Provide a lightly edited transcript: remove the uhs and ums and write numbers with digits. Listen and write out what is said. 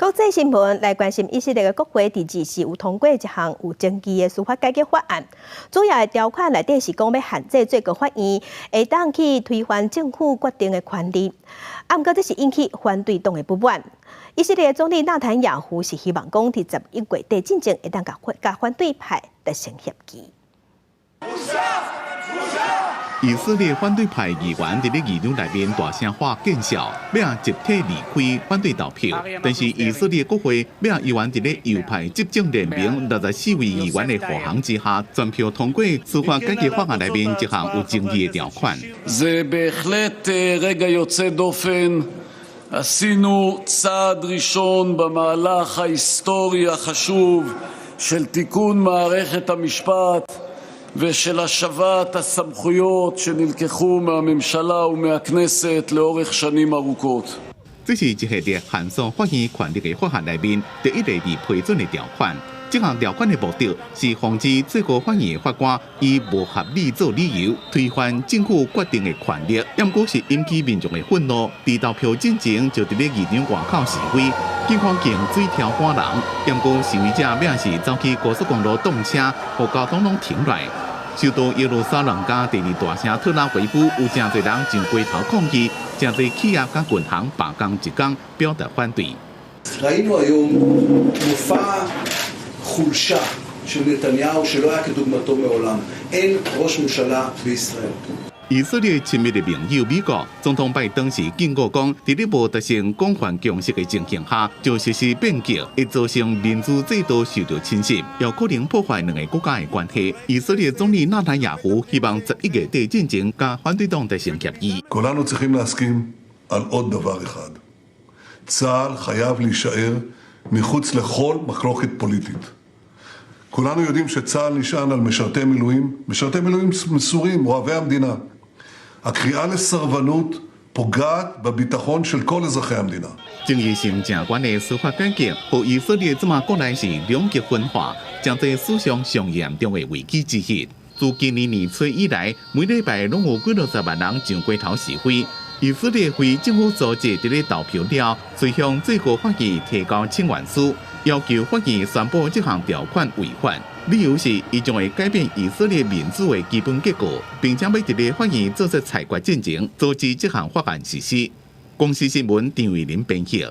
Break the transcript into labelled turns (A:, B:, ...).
A: 国际新闻来关心以色列的国会第二次有通过一项有争议的司法改革法案，主要的条款内底是讲要限制最高法院会当去推翻政府决定的权利。不过这是引起反对党的不满。以色列总理纳坦雅胡是希望讲伫11月底进前会当甲反对派达成协议。
B: 以色列反对派议员伫咧议场内面大声喊见笑，要集体离开反对投票。但是以色列国会要议员伫咧右派执政联盟64位议员的护航之下，全票通过司法改革法案内面一项有争议的条款。
C: עשינו צעד ראשון במהלך ההיסטורי החשוב של תיקון מערכת המשפט ושל השבת הסמכויות שנלקחו מהממשלה ומהכנסת לאורך שנים ארוכות.
B: 这是一系列限缩法院权力的法案内面第一个被批准的条款。这项条款的目的是防止最高法院法官以无合理做理由推翻政府决定的权力，不过是引起民众的愤怒。在投票进前就伫咧议场外口示威，警方用水条赶人，不过示威者要是走去高速公路动车，互交通拢停落。首都耶路撒冷加第二大城特拉维夫有真侪人上街头抗议，真侪企业甲银行罢工一天，表达反对。
D: חולשה של נתניהו שלא היה כדוגמתו מעולם. אין ראש ממשלה בישראל.
B: 以色列亲密的盟友美国总统拜登是警告讲，在咧无达成广泛共识的情形下，就实施变革，会造成民主制度受到侵袭，有可能破坏两个国家的关系。以色列总理纳坦雅胡希望11月底进前，甲反对党达成协议。
E: כולנו צריכים להסכים על עוד דבר אחד. צה"ל חייב להישאר מחוץ לכל מחלוקת פוליטית. כולנו יודעים שצה"ל נשען על משרתי מילואים מסורים, אוהבי המדינה. הקריאה לסרבנות פוגעת בביטחון של כל אזרחי המדינה.
B: 争议性正悬的司法改革，和以色列这么国内是两极分化，将在史上上严重的危机之一。自今年年初以来，每礼拜拢有几60万人上街头示威。以色列非政府组织伫咧投票了，遂向最高法院提交请愿书，要求法院宣布这项条款违法。理由是，伊将会改变以色列民主的基本结构，并且要伫咧法院做出裁决进前，阻止这项法案实施。公司新闻张伟林编辑。